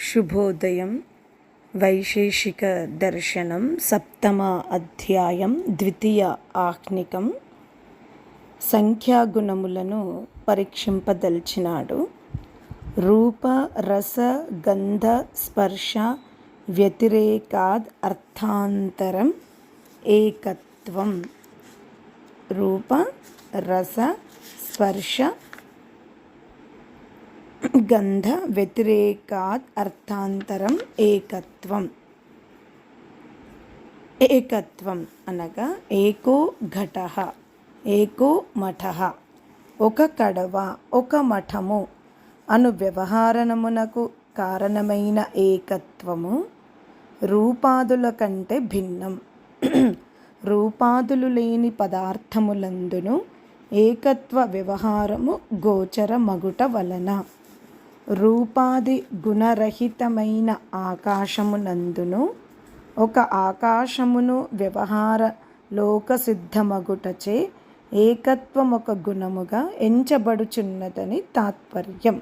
శుభోదయం. వైశేషిక దర్శనం సప్తమ అధ్యాయం ద్వితీయ ఆహ్నికం. సంఖ్యాగుణములను పరీక్షింపదలిచినాడు. రూప రస గంధ స్పర్శ వ్యతిరేకాద్ అర్థాంతరం ఏకత్వం. రూప రస స్పర్శ గంధ వ్యతిరేకాద్ అర్థాంతరం ఏకత్వం. ఏకత్వం అనగా ఏకో ఘటః ఏకో మఠః, ఒక కడవ ఒక మఠము అను వ్యవహారమునకు కారణమైన ఏకత్వము రూపాదుల కంటే భిన్నం. రూపాదులు లేని పదార్థములందును ఏకత్వ వ్యవహారము గోచర మగుట వలన రూపాది గుణరహితమైన ఆకాశమునందును ఒక ఆకాశమును వ్యవహార లోకసిద్ధమగుటచే ఏకత్వం ఒక గుణముగా ఎంచబడుచున్నదని తాత్పర్యం.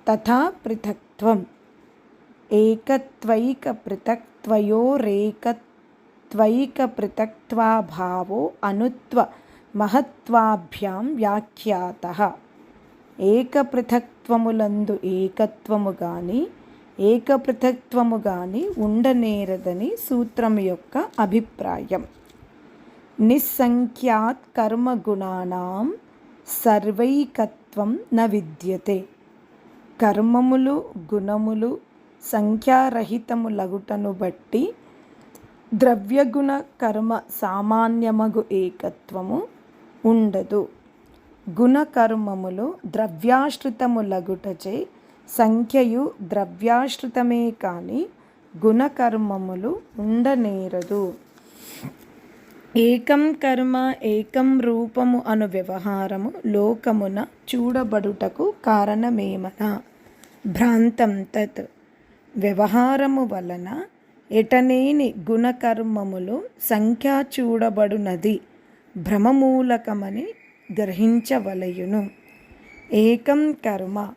తథా పృథక్త్వం ఏకత్వైక పృథక్త్వయోరేకత్వైక పృథక్త్వాభావో అనుత్వ మహత్వాభ్యాం వ్యాఖ్యాతః. ఏకపృథక్త్వములందు ఏకత్వము గాని ఏకపృథక్త్వము గాని ఉండనేరదని సూత్రం యొక్క అభిప్రాయం. నిస్సంఖ్యాత్ కర్మగుణానాం సర్వైకత్వం న విద్యతే. కర్మములు గుణములు సంఖ్యారహితములగుటను బట్టి ద్రవ్యగుణ కర్మ సామాన్యమగు ఏకత్వము ఉండదు. గుణకర్మములు ద్రవ్యాశ్రితములగుటచే సంఖ్యయు ద్రవ్యాశ్రితమే కాని గుణకర్మములు ఉండనేరదు. ఏకం కర్మ ఏకం రూపము అను వ్యవహారము లోకమున చూడబడుటకు కారణమేమన భ్రాంతం తత్. వ్యవహారము వలన ఎటనేని గుణకర్మములు సంఖ్యా చూడబడునది భ్రమమూలకమని గ్రహించవలయును. ఏకం కర్మ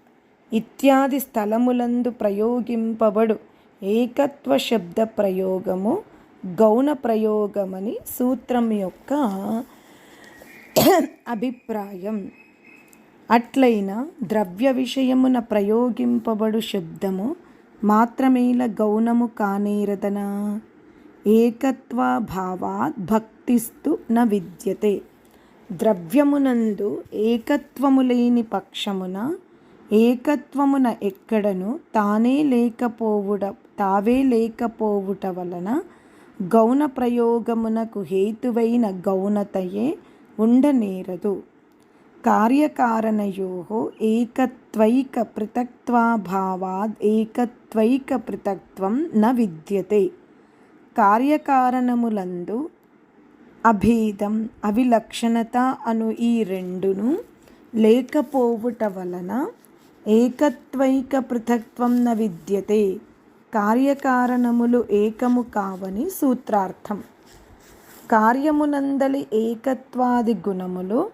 ఇత్యాది స్థలములందు ప్రయోగింపబడు ఏకత్వ శబ్ద ప్రయోగము గౌణ ప్రయోగమని సూత్రం యొక్క అభిప్రాయం. అట్లైన ద్రవ్య విషయమున ప్రయోగింపబడు శబ్దము మాత్రమేల గౌణము కానేరదనా. ఏకత్వాభావాత్ భక్తిస్తు న విద్యతే. ద్రవ్యమునందు ఏకత్వము లేని పక్షమున ఏకత్వమున ఎక్కడను తావే లేకపోవుట వలన గౌణ ప్రయోగమునకు హేతువైన గౌణతయే ఉండనేరదు. కార్యకారణయోః ఏకత్వైక పృథక్త్వాభావాద్ ఏకత్వైక పృథక్త్వం న విద్యతే. కార్యకారణములందు అభేదం అవిలక్షణత అను ఈ రెండును లేకపోవుట వలన ఏకత్వైక పృథక్త్వం న విద్యతే. కార్యకారణములు ఏకము కావని సూత్రార్థం. కార్యమునందలి ఏకత్వాది గుణములు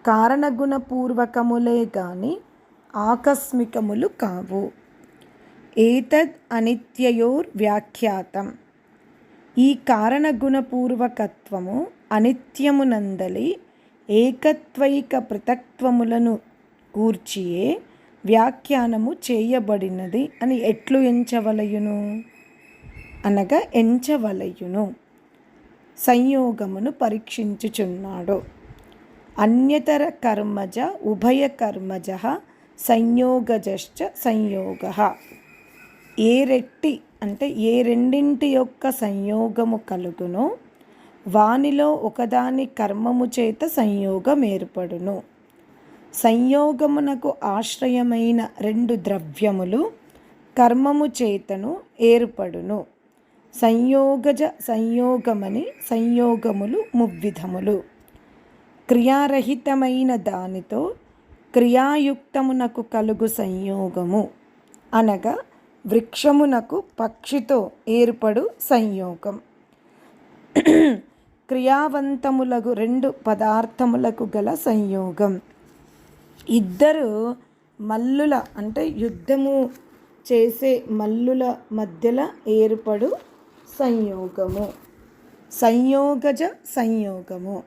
కారణగుణపూర్వకములే గాని ఆకస్మికములు కావు. ఏతద్ అనిత్యయోర్వ్యాఖ్యాతం. ఈ కారణగుణపూర్వకత్వము అనిత్యమునందలి ఏకత్వైక పృథక్త్వములను కూర్చియే వ్యాఖ్యానము చేయబడినది అని ఎట్లు ఎంచవలయును అనగా ఎంచవలయును. సంయోగమును పరీక్షించుచున్నాడు. అన్యతర కర్మజ ఉభయ కర్మజ సంయోగజశ్చ సంయోగః. ఏ రెట్టి అంటే ఏ రెండింటి యొక్క సంయోగము కలుగునో వానిలో ఒకదాని కర్మము చేత సంయోగం ఏర్పడును. సంయోగమునకు ఆశ్రయమైన రెండు ద్రవ్యములు కర్మము చేతను ఏర్పడును. సంయోగజ సంయోగమని సంయోగములు మువ్విధములు. క్రియారహితమైన దానితో క్రియాయుక్తమునకు కలుగు సంయోగము అనగా వృక్షమునకు పక్షితో ఏర్పడు సంయోగం. క్రియావంతములకు రెండు పదార్థములకు గల సంయోగం. ఇద్దరు మల్లుల అంటే యుద్ధము చేసే మల్లుల మధ్యల ఏర్పడు సంయోగము. సంయోగజ సంయోగము.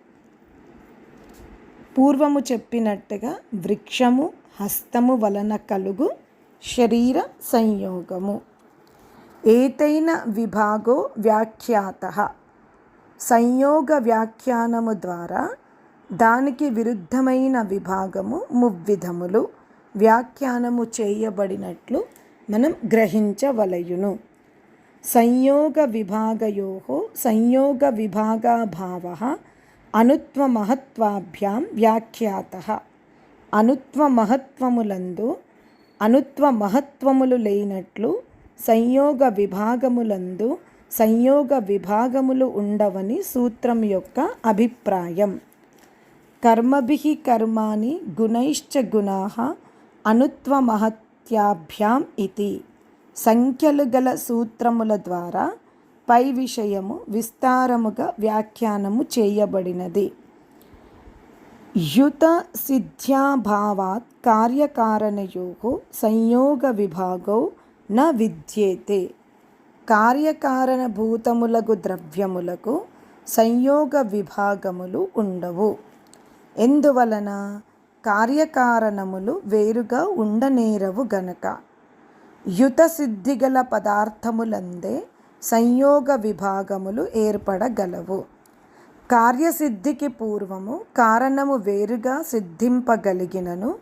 పూర్వము చెప్పినట్టుగా వృక్షము హస్తము వలన కలుగు శరీర సంయోగము. ఏతైన విభాగో వ్యాఖ్యాతః. సంయోగ వ్యాఖ్యానము ద్వారా దానికి విరుద్ధమైన విభాగము మువ్విధములు వ్యాఖ్యానము చేయబడినట్లు మనం గ్రహించవలయును. సంయోగ విభాగయోః సంయోగ విభాగాభావః అనుత్వమహత్వాభ్యాం వ్యాఖ్యాతః. అనుత్వమహత్వములందు అనుత్వమహత్వములు లేనట్లు సంయోగ విభాగములందు సంయోగ విభాగములు ఉండవని సూత్రం యొక్క అభిప్రాయం. కర్మభిః కర్మాణి గుణైశ్చ గుణాః అనుత్వమహత్యాభ్యాం ఇతి. సంఖ్యలు గల సూత్రముల ద్వారా పై విషయము విస్తారముగా వ్యాఖ్యానము చేయబడినది. యుత సిద్ధ్యాభావాత్ కార్యకారణయోః సంయోగ విభాగో న విద్యేతే. కార్యకారణభూతములగు ద్రవ్యములకు సంయోగ విభాగములు ఉండవు. ఎందువలన? కార్యకారణములు వేరుగా ఉండనేరవు గనక. యుత సిద్ధిగల పదార్థములందే సంయోగ విభాగములు ఏర్పడగలవు. కార్యసిద్ధికి పూర్వము కారణము వేరుగా సిద్ధింపగలిగినను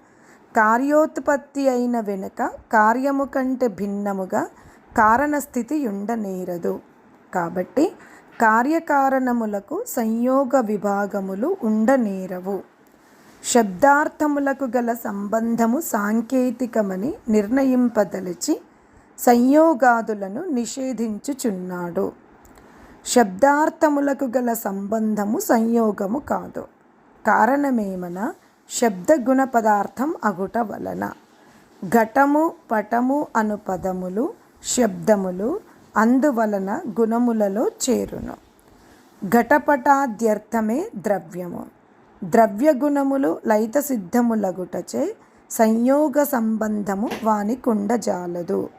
కార్యోత్పత్తి అయిన వెనుక కార్యము కంటే భిన్నముగా కారణస్థితి ఉండనేరదు. కాబట్టి కార్యకారణములకు సంయోగ విభాగములు ఉండనేరవు. శబ్దార్థములకు గల సంబంధము సాంకేతికమని నిర్ణయింపదలిచి సంయోగాదులను నిషేధించుచున్నాడు. శబ్దార్థములకు గల సంబంధము సంయోగము కాదు. కారణమేమన శబ్దగుణ పదార్థం అగుట వలన. ఘటము పటము అను పదములు శబ్దములు అందువలన గుణములలో చేరును. ఘటపటాద్యర్థమే ద్రవ్యము. ద్రవ్యగుణములు లయిత సిద్ధములగుటచే సంయోగ సంబంధము వానికుండజాలదు.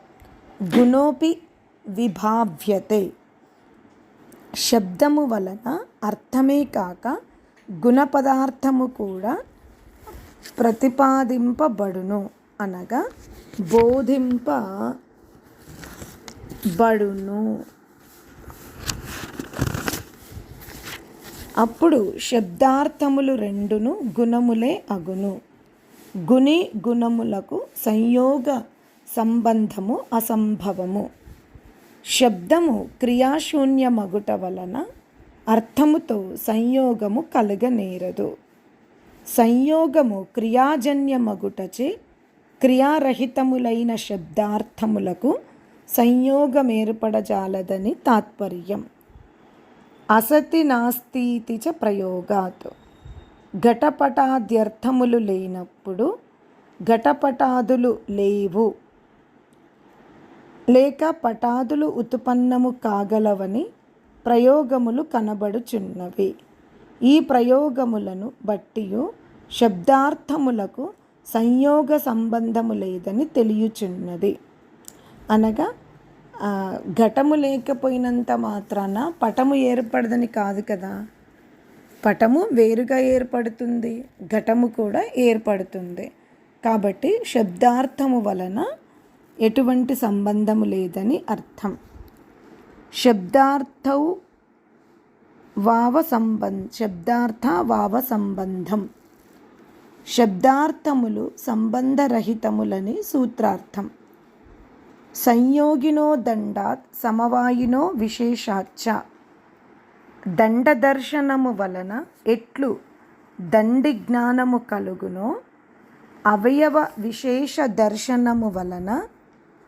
గుణోపి విభావ్యతే. శబ్దము వలన అర్థమే కాక గుణ పదార్థము కూడా ప్రతిపాదింపబడును అనగా బోధింపబడును. అప్పుడు శబ్దార్థములు రెండును గుణములే అగును. గుణి గుణములకు సంయోగ సంబంధము అసంభవము. శబ్దము క్రియాశూన్యమగుట వలన అర్థముతో సంయోగము కలగనేరదు. సంయోగము క్రియాజన్యమగుటచే క్రియారహితములైన శబ్దార్థములకు సంయోగమేర్పడజాలదని తాత్పర్యం. అసతి నాస్తితి చ ప్రయోగాత్. ఘటపటాద్యర్థములు లేనప్పుడు ఘటపటాదులు లేవు లేక పటాదులు ఉత్పన్నము కాగలవని ప్రయోగములు కనబడుచున్నవి. ఈ ప్రయోగములను బట్టియు శబ్దార్థములకు సంయోగ సంబంధము లేదని తెలియచున్నది. అనగా ఘటము లేకపోయినంత మాత్రాన పటము ఏర్పడదని కాదు కదా. పటము వేరుగా ఏర్పడుతుంది, ఘటము కూడా ఏర్పడుతుంది. కాబట్టి శబ్దార్థము వలన ఎటువంటి సంబంధము లేదని అర్థం. శబ్దార్థ వావ సంబంధం. శబ్దార్థములు సంబంధరహితములని సూత్రార్థం. సంయోగినో దండాత్ సమవాయినో విశేషాచ్చ. దండదర్శనము వలన ఎట్లు దండి జ్ఞానము కలుగునో అవయవ విశేష దర్శనము వలన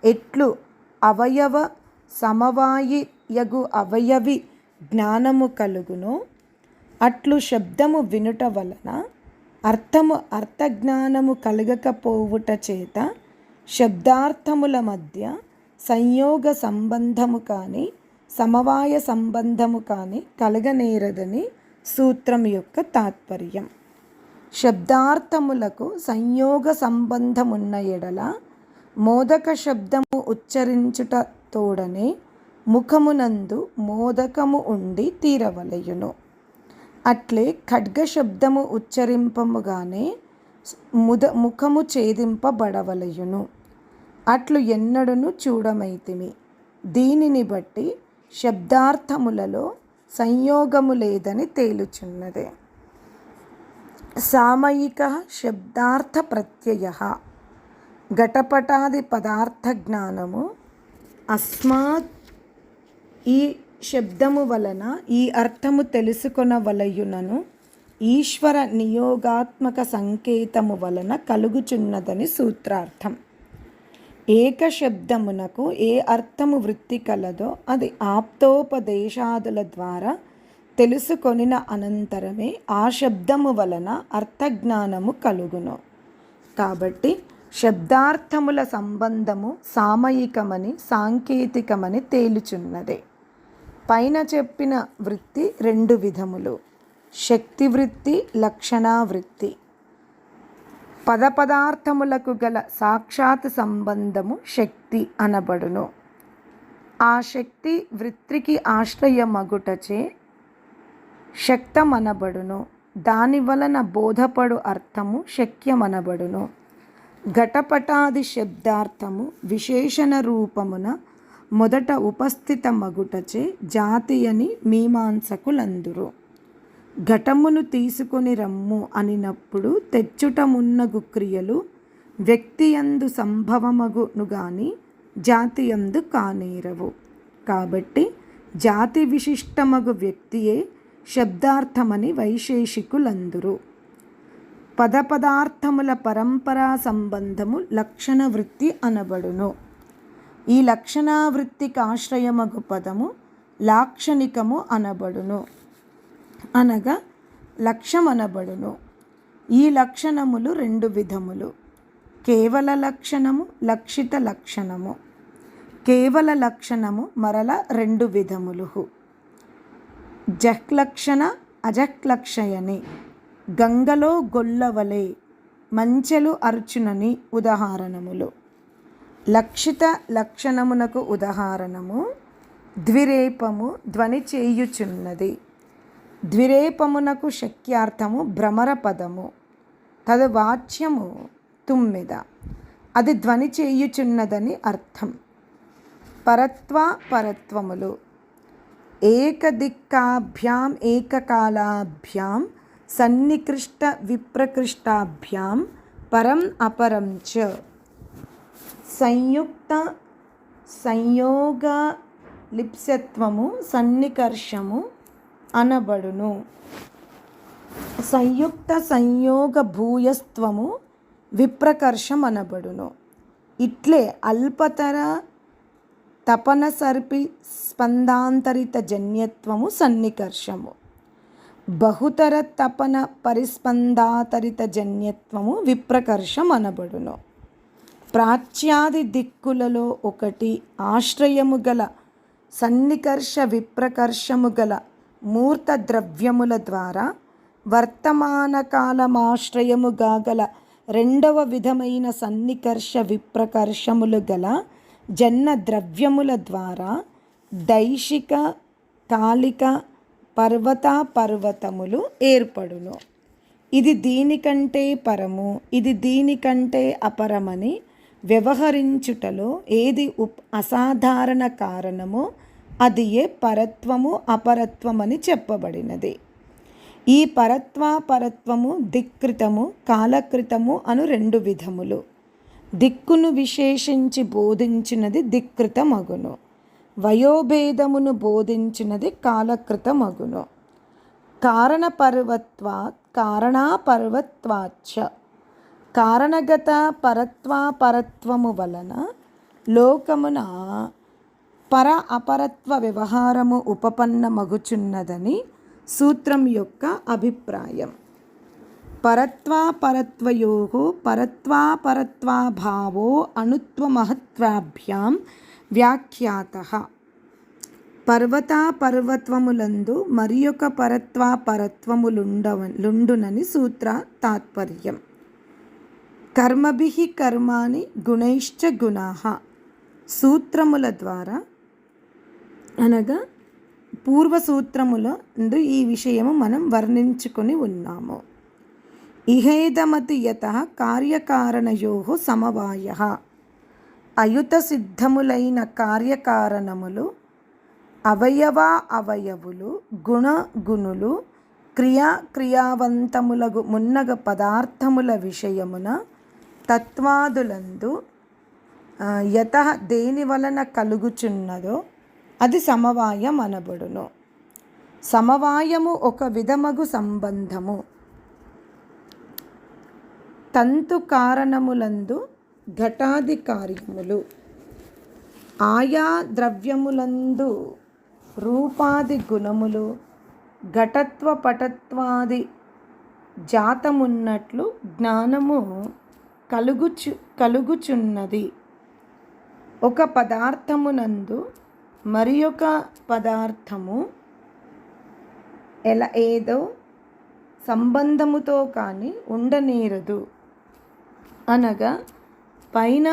ఎట్లు అవయవ సమవాయియగు అవయవి జ్ఞానము కలుగునో అట్లు శబ్దము వినుట వలన అర్థము అర్థజ్ఞానము కలగకపోవుట చేత శబ్దార్థముల మధ్య సంయోగ సంబంధము కానీ సమవాయ సంబంధము కానీ కలగనేరదని సూత్రం యొక్క తాత్పర్యం. శబ్దార్థములకు సంయోగ సంబంధమున్న ఎడల మోదక శబ్దము ఉచ్చరించుట తోడనే ముఖమునందు మోదకము ఉండి తీరవలయును. అట్లే ఖడ్గ శబ్దము ఉచ్చరింపముగానే ముఖము ఛేదింపబడవలయును. అట్లు ఎన్నడును చూడమైతిమి. దీనిని బట్టి శబ్దార్థములలో సంయోగము లేదని తేలుచున్నది. సామయిక శబ్దార్థ ప్రత్యయ ఘటపటాది పదార్థ జ్ఞానము అస్మాత్ ఈ శబ్దము వలన ఈ అర్థము తెలుసుకొనవలయునను ఈశ్వర నియోగాత్మక సంకేతము వలన కలుగుచున్నదని సూత్రార్థం. ఏక శబ్దమునకు ఏ అర్థము వృత్తి కలదో అది ఆప్తోపదేశాదుల ద్వారా తెలుసుకొనిన అనంతరమే ఆ శబ్దము వలన అర్థజ్ఞానము కలుగును. కాబట్టి శబ్దార్థముల సంబంధము సామయికమని సాంకేతికమని తేలుచున్నది. పైన చెప్పిన వృత్తి రెండు విధములు: శక్తి వృత్తి, లక్షణా వృత్తి. పదార్థములకు గల సాక్షాత్ సంబంధము శక్తి అనబడును. ఆ శక్తి వృత్తికి ఆశ్రయమగుటచే శక్తమనబడును. దాని వలన బోధపడు అర్థము శక్యమనబడును. ఘటపటాది శబ్దార్థము విశేషణ రూపమున మొదట ఉపస్థిత మగుటచే జాతి అని మీమాంసకులందురు. ఘటమును తీసుకొని రమ్ము అనినప్పుడు తెచ్చుటమున్నగు క్రియలు వ్యక్తియందు సంభవమగును గాని జాతియందు కానేరవు. కాబట్టి జాతి విశిష్టమగు వ్యక్తియే శబ్దార్థమని వైశేషికులందురు. పదార్థముల పరంపరా సంబంధము లక్షణ వృత్తి అనబడును. ఈ లక్షణావృత్తికి ఆశ్రయమగు పదము లాక్షణికము అనబడును, అనగా లక్ష్యమనబడును. ఈ లక్షణములు రెండు విధములు: కేవల లక్షణము, లక్షిత లక్షణము. కేవల లక్షణము మరల రెండు విధములు: జహ్లక్షణ, అజహ్లక్షయని. గంగలో గొల్లవలే మంచెలు అర్చునని ఉదాహరణములు. లక్షిత లక్షణమునకు ఉదాహరణము ద్విరేపము, ధ్వని చేయుచున్నది. ద్విరేపమునకు శక్యార్థము భ్రమర పదము, తదువాచ్యము తుమ్మెద, అది ధ్వని చేయుచున్నదని అర్థం. పరత్వ పరత్వములు ఏకదిక్కాభ్యాం ఏకకాలాభ్యాం సన్నికృష్ట విప్రకృష్టాభ్యాం పరం అపరం చ. సంయుక్త సంయోగ లిప్సత్వము సన్నికర్షము అనబడును. సంయుక్త సంయోగ భూయస్త్వము విప్రకర్షం అనబడును. ఇట్లే అల్పతర తపన సర్పి స్పందాంతరిత జన్యత్వము సన్నికర్షము. బహుతర తపన పరిస్పందాతరిత జన్యత్వము విప్రకర్షం అనబడును. ప్రాచ్యాది దిక్కులలో ఒకటి ఆశ్రయము గల సన్నికర్ష విప్రకర్షము గల మూర్త ద్రవ్యముల ద్వారా వర్తమాన కాలమాశ్రయముగా గల రెండవ విధమైన సన్నికర్ష విప్రకర్షములు గల జన్న ద్రవ్యముల ద్వారా దైశిక కాలిక పర్వతములు ఏర్పడును. ఇది దీనికంటే పరము, ఇది దీనికంటే అపరమని వ్యవహరించుటలో ఏది అసాధారణ కారణమో అది ఏ పరత్వము అపరత్వమని చెప్పబడినది. ఈ పరత్వము దిక్కృతము కాలకృతము అను రెండు విధములు. దిక్కును విశేషించి బోధించినది దిక్కృతమగును, వయోభేదమును బోధించినది కాలకృతమగును. కారణపర్వత్వాత్ కారణాపర్వత్వాచ్చ. కారణగత పరత్వము వలన లోకమున పర అపరత్వ వ్యవహారము ఉపపన్నమగుచున్నదని సూత్రం యొక్క అభిప్రాయం. పరత్వయోః పరత్వాపరత్వాభావో అణుత్వమహత్వాభ్యాం వ్యాఖ్యాతః. పర్వతములందు మరి ఒక పరత్వములుండునని సూత్ర తాత్పర్యం. కర్మభిః కర్మాణి గుణైశ్చ గుణాః. సూత్రముల ద్వారా అనగా పూర్వ సూత్రముల ఈ విషయము మనం వర్ణించుకొని ఉన్నాము. ఇహేదమతి యతః కార్యకారణయోః సమవాయః. అయుత సిద్ధములైన కార్యకారణములు, అవయవులు, గుణులు, క్రియావంతములగు మున్నగ పదార్థముల విషయమున తత్వాదులందు యతః దేని వలన కలుగుచున్నదో అది సమవాయం అనబడును. సమవాయము ఒక విధమగు సంబంధము. తంతు కారణములందు ఘటాది కార్యములు, ఆయా ద్రవ్యములందు రూపాది గుణములు, ఘటత్వ పటత్వాది జాతమున్నట్లు జ్ఞానము కలుగుచున్నది. ఒక పదార్థమునందు మరి ఒక పదార్థము ఏదో సంబంధముతో కానీ ఉండనేరదు. అనగా పైన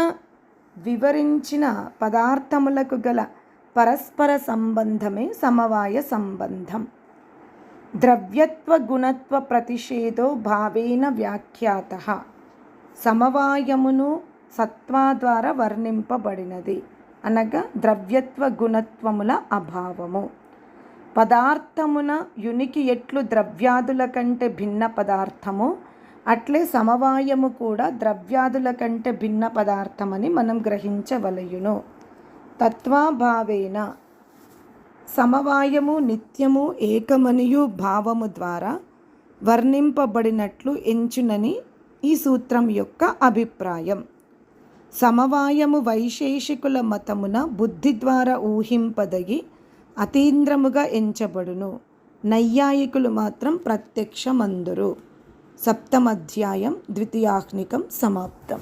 వివరించిన పదార్థములకు గల పరస్పర సంబంధమే సమవాయ సంబంధం. ద్రవ్యత్వ గుణత్వ ప్రతిషేధో భావేన వ్యాఖ్యాతః. సమవాయమును సత్వా ద్వారా వర్ణింపబడినది. అనగా ద్రవ్యత్వ గుణత్వముల అభావము. పదార్థమున యునికి ఎట్లు ద్రవ్యాదుల కంటే భిన్న పదార్థము, అట్లే సమవాయము కూడా ద్రవ్యాదుల కంటే భిన్న పదార్థమని మనం గ్రహించవలయును. తత్వాభావేన సమవాయము నిత్యము ఏకమనియు భావము ద్వారా వర్ణింపబడినట్లు ఎంచునని ఈ సూత్రం యొక్క అభిప్రాయం. సమవాయము వైశేషికుల మతమున బుద్ధి ద్వారా ఊహింపదగి అతీంద్రముగా ఎంచబడును. నైయాయికులు మాత్రం ప్రత్యక్షమందురు. 7వ అధ్యాయం ద్వితీయాహ్నికం సమాప్తం.